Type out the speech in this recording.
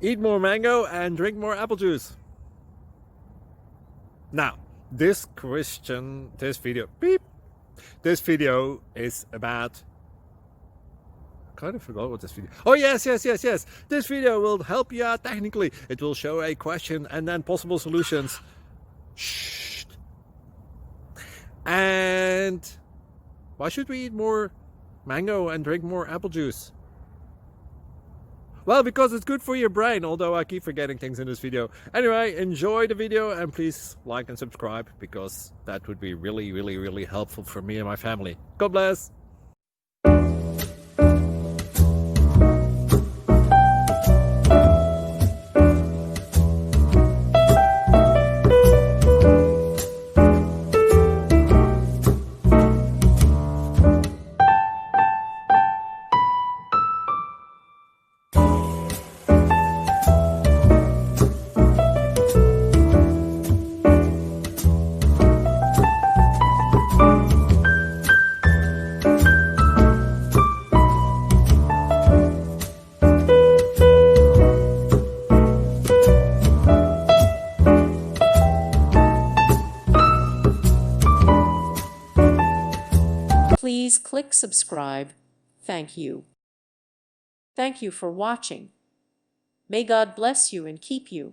Eat more mango and drink more apple juice. Now, this video is about, I kind of forgot what this video. Oh yes. This video will help you out technically. It will show a question and then possible solutions. Shh. And why should we eat more mango and drink more apple juice? Well, because it's good for your brain, although I keep forgetting things in this video. Anyway, enjoy the video and please like and subscribe, because that would be really helpful for me and my family. God bless! Please click subscribe. Thank you. Thank you for watching. May God bless you and keep you.